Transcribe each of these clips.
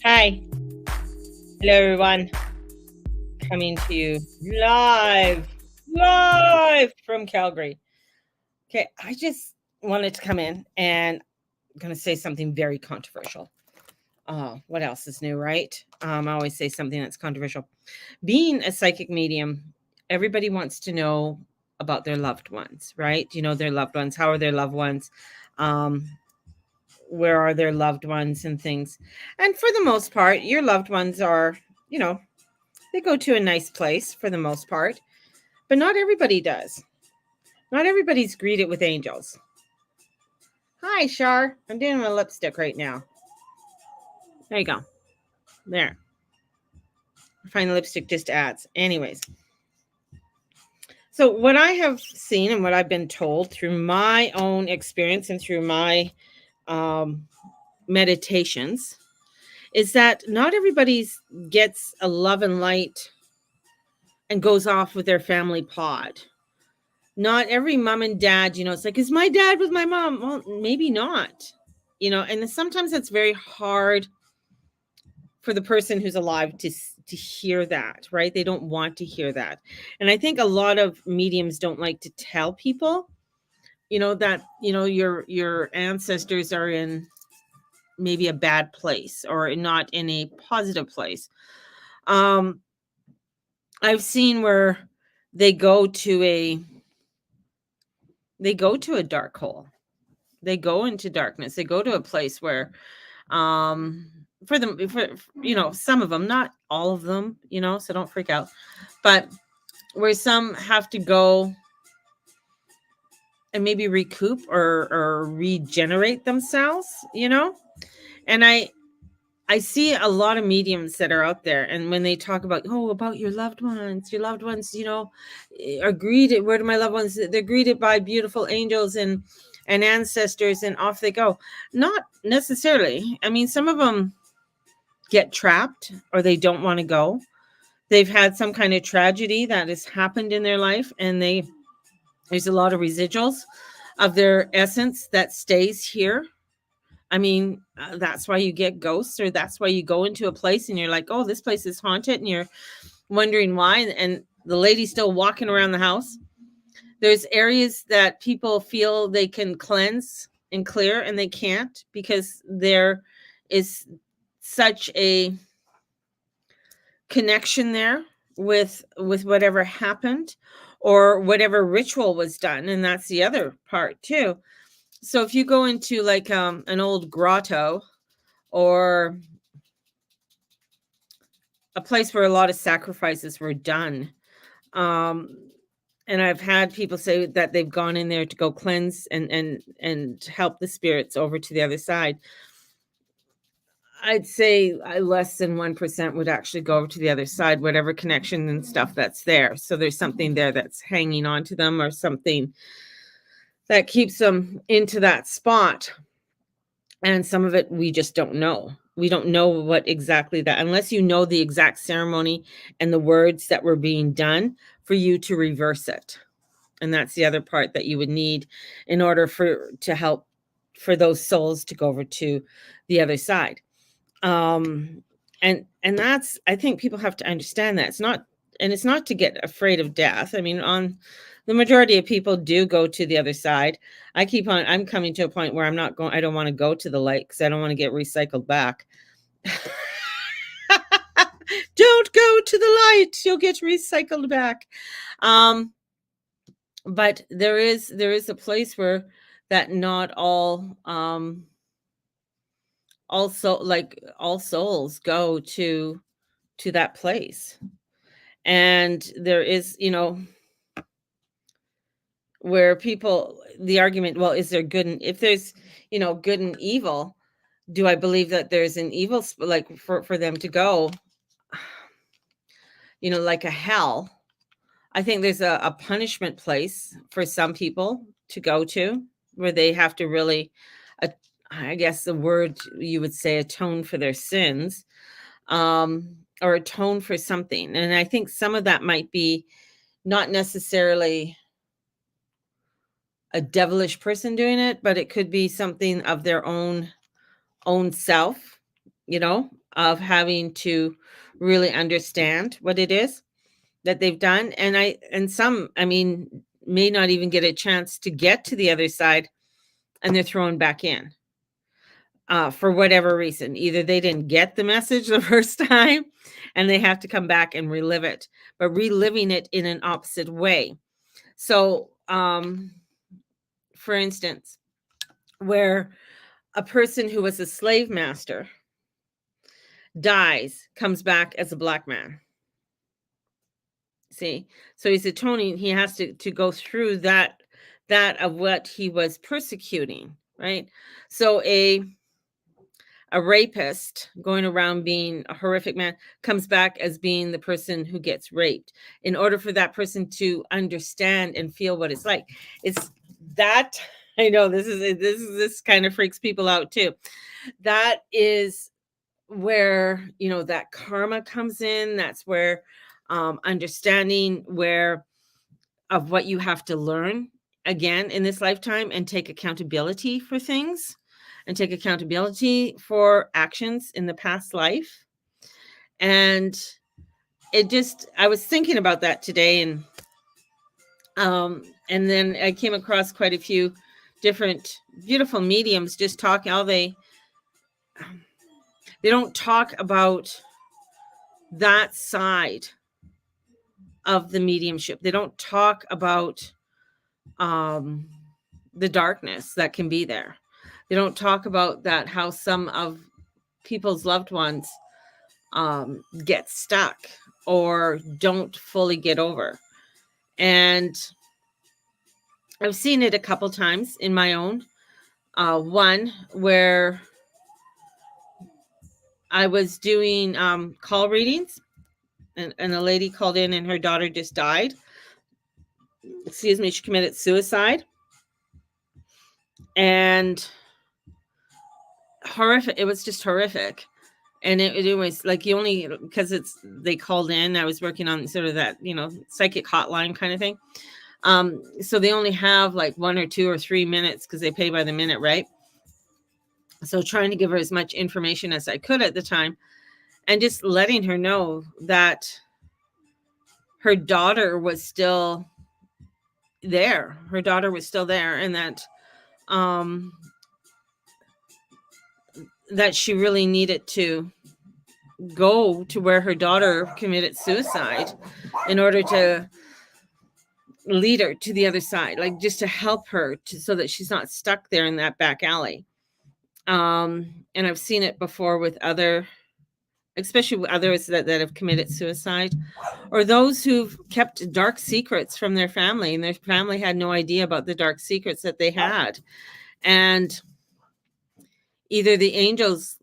Hi. Hello, everyone. Coming to you live from Calgary. Okay, I just wanted to come in and I'm going to say something very controversial. What else is new, right? I always say something that's controversial. Being a psychic medium, everybody wants to know about their loved ones, right? You know, their loved ones. How are their loved ones? Um, where are their loved ones and things? And for the most part, your loved ones are, you know, they go to a nice place for the most part, but not everybody does. Not everybody's greeted with angels. Hi, Shar. I'm doing my lipstick right now. There you go. There. I find the lipstick just adds. Anyways. So, what I have seen and what I've been told through my own experience and through my um, meditations is that not everybody gets a love and light and goes off with their family pod. Not every mom and dad, it's like, is my dad with my mom? Well, maybe not, and sometimes it's very hard for the person who's alive to hear that, right? They don't want to hear that. And I think a lot of mediums don't like to tell people, that, your ancestors are in maybe a bad place or not in a positive place. I've seen where they go to a dark hole. They go into darkness. They go to a place where for them for some of them, not all of them, so don't freak out, but where some have to go and maybe recoup or regenerate themselves, and I see a lot of mediums that are out there, and when they talk about about your loved ones, are greeted. Where do my loved ones? They're greeted by beautiful angels and ancestors, and off they go. Not necessarily. I mean, some of them get trapped or they don't want to go. They've had some kind of tragedy that has happened in their life, and there's a lot of residuals of their essence that stays here. I mean, that's why you get ghosts, or that's why you go into a place and you're like, oh, this place is haunted, and you're wondering why, and the lady's still walking around the house. There's areas that people feel they can cleanse and clear, and they can't because there is such a connection there with whatever happened or whatever ritual was done, and that's the other part too. So if you go into like an old grotto or a place where a lot of sacrifices were done, um and I've had people say that they've gone in there to go cleanse and help the spirits over to the other side. I'd say less than 1% would actually go over to the other side, whatever connection and stuff that's there. So there's something there that's hanging on to them, or something that keeps them into that spot. And some of it we just don't know. We don't know what exactly that, unless you know the exact ceremony and the words that were being done for you to reverse it. And that's the other part that you would need in order to help for those souls to go over to the other side. And that's, I think people have to understand that it's not to get afraid of death. I mean, on the majority of people do go to the other side. I'm coming to a point where I don't want to go to the light because I don't want to get recycled back. Don't go to the light, you'll get recycled back. But there is a place where that not also, like, all souls go to that place. And there is, where people, the argument, well, is there good, and if there's, good and evil, do I believe that there's an evil, like, for them to go, like a hell? I think there's a punishment place for some people to go to, where they have to really, uh, I guess the word you would say, atone for their sins, or atone for something. And I think some of that might be not necessarily a devilish person doing it, but it could be something of their own self, of having to really understand what it is that they've done. And some, may not even get a chance to get to the other side, and they're thrown back in for whatever reason. Either they didn't get the message the first time and they have to come back and relive it, but reliving it in an opposite way. So, for instance, where a person who was a slave master dies, comes back as a black man. See, so he's atoning. He has to go through that of what he was persecuting, right? So a rapist going around being a horrific man comes back as being the person who gets raped, in order for that person to understand and feel what it's like. It's that, I know this kind of freaks people out too. That is where, that karma comes in. That's where understanding of what you have to learn again in this lifetime, and take accountability for things, and take accountability for actions in the past life. And I was thinking about that today, and then I came across quite a few different beautiful mediums just talking. They don't talk about that side of the mediumship. They don't talk about the darkness that can be there. They don't talk about that, how some of people's loved ones get stuck or don't fully get over. And I've seen it a couple times in my own. One where I was doing call readings, and a lady called in and her daughter just died. Excuse me, she committed suicide. And horrific. It was just horrific. And it was like, because they called in, I was working on sort of that, psychic hotline kind of thing. So they only have like 1 or 2 or 3 minutes, because they pay by the minute, right? So trying to give her as much information as I could at the time, and just letting her know that her daughter was still there. Her daughter was still there, and that that she really needed to go to where her daughter committed suicide in order to lead her to the other side, like just to help her so that she's not stuck there in that back alley. And I've seen it before with especially with others that have committed suicide, or those who've kept dark secrets from their family, and their family had no idea about the dark secrets that they had. And either the angels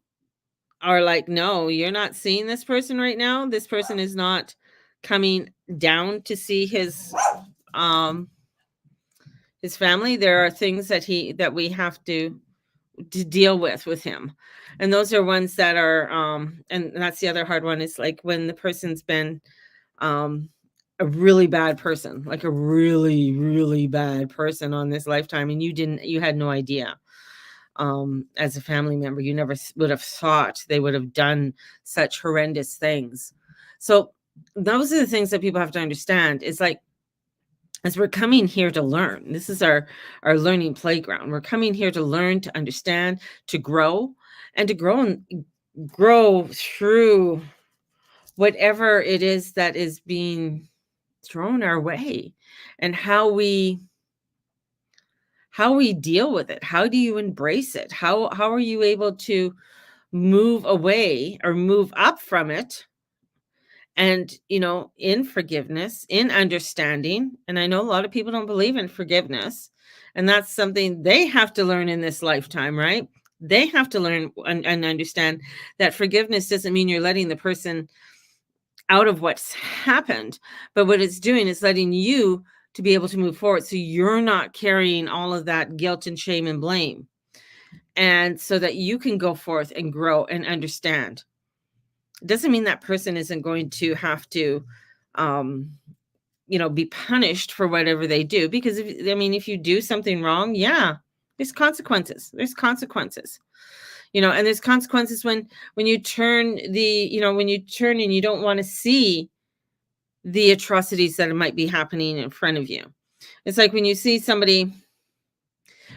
are like, no, you're not seeing this person right now. This person is not coming down to see his family. There are things that we have to deal with him. And those are ones that are and that's the other hard one, is like when the person's been a really bad person, like a really, really bad person on this lifetime, and you had no idea. As a family member, you never would have thought they would have done such horrendous things. So those are the things that people have to understand. Is like, as we're coming here to learn, this is our learning playground. We're coming here to learn, to understand, to grow, and to grow through whatever it is that is being thrown our way, and how we deal with it. How do you embrace it? How are you able to move away or move up from it? And, in forgiveness, in understanding. And I know a lot of people don't believe in forgiveness, and that's something they have to learn in this lifetime, right? They have to learn and understand that forgiveness doesn't mean you're letting the person out of what's happened, but what it's doing is letting you to be able to move forward, so you're not carrying all of that guilt and shame and blame, and so that you can go forth and grow and understand. It doesn't mean that person isn't going to have to be punished for whatever they do, because if you do something wrong, yeah, there's consequences. And there's consequences when you turn when you turn and you don't want to see the atrocities that might be happening in front of you. It's like when you see somebody,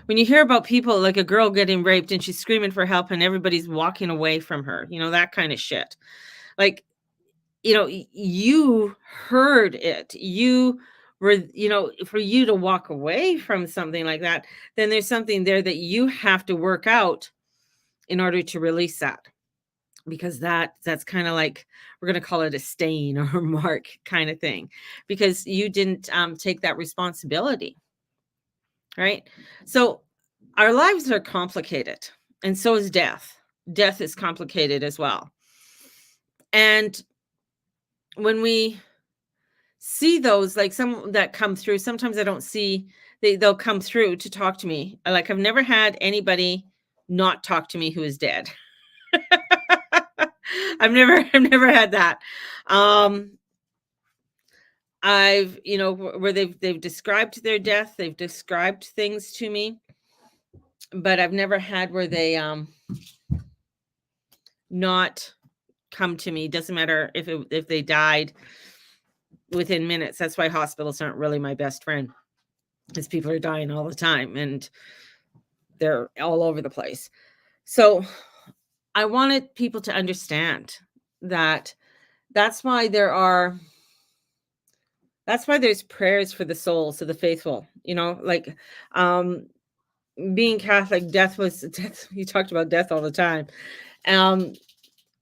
when you hear about people, like a girl getting raped and she's screaming for help and everybody's walking away from her, that kind of shit. Like, you heard it. You were, for you to walk away from something like that, then there's something there that you have to work out in order to release that. Because that's kind of like, we're going to call it a stain or a mark kind of thing, because you didn't take that responsibility. Right? So our lives are complicated, and so is death. Death is complicated as well. And when we see those, like some that come through, sometimes I don't see, they'll come through to talk to me. Like, I've never had anybody not talk to me who is dead. I've never had that. I've, where they've described their death, they've described things to me, but I've never had where they not come to me. Doesn't matter if they died within minutes. That's why hospitals aren't really my best friend, because people are dying all the time and they're all over the place. So I wanted people to understand that that's why there's prayers for the souls of the faithful, like being Catholic, death. You talked about death all the time.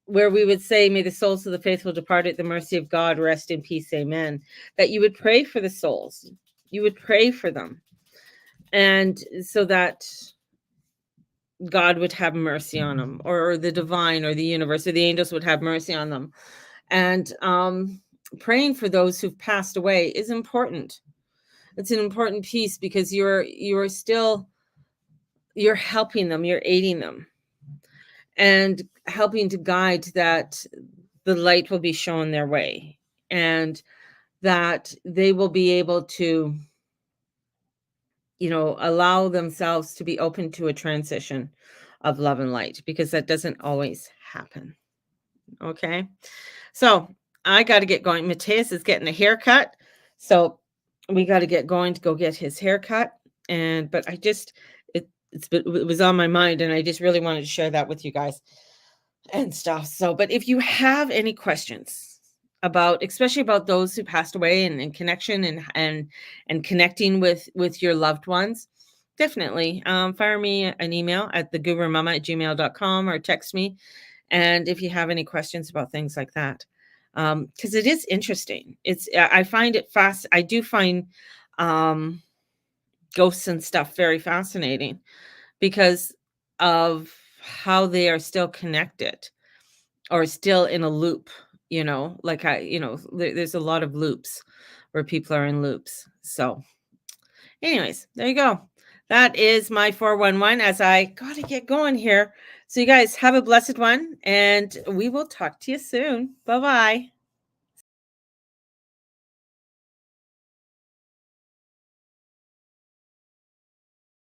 Where we would say, may the souls of the faithful depart at the mercy of God rest in peace, amen. That you would pray for the souls. You would pray for them. And so that God would have mercy on them, or the divine or the universe or the angels would have mercy on them. And praying for those who've passed away is important. It's an important piece, because you're helping them, you're aiding them, and helping to guide that the light will be shown their way, and that they will be able to, allow themselves to be open to a transition of love and light, because that doesn't always happen. Okay. So I got to get going. Matthias is getting a haircut. So we got to get going to go get his haircut. But I just, it was on my mind, and I just really wanted to share that with you guys and stuff. So, but if you have any questions especially about those who passed away, and connection and connecting with your loved ones, definitely fire me an email at thegurumama@gmail.com, or text me. And if you have any questions about things like that, because it is interesting. I find it fast. I do find ghosts and stuff very fascinating, because of how they are still connected, or still in a loop, like there's a lot of loops where people are in loops. So anyways, there you go. That is my 411 as I got to get going here. So you guys have a blessed one, and we will talk to you soon. Bye-bye.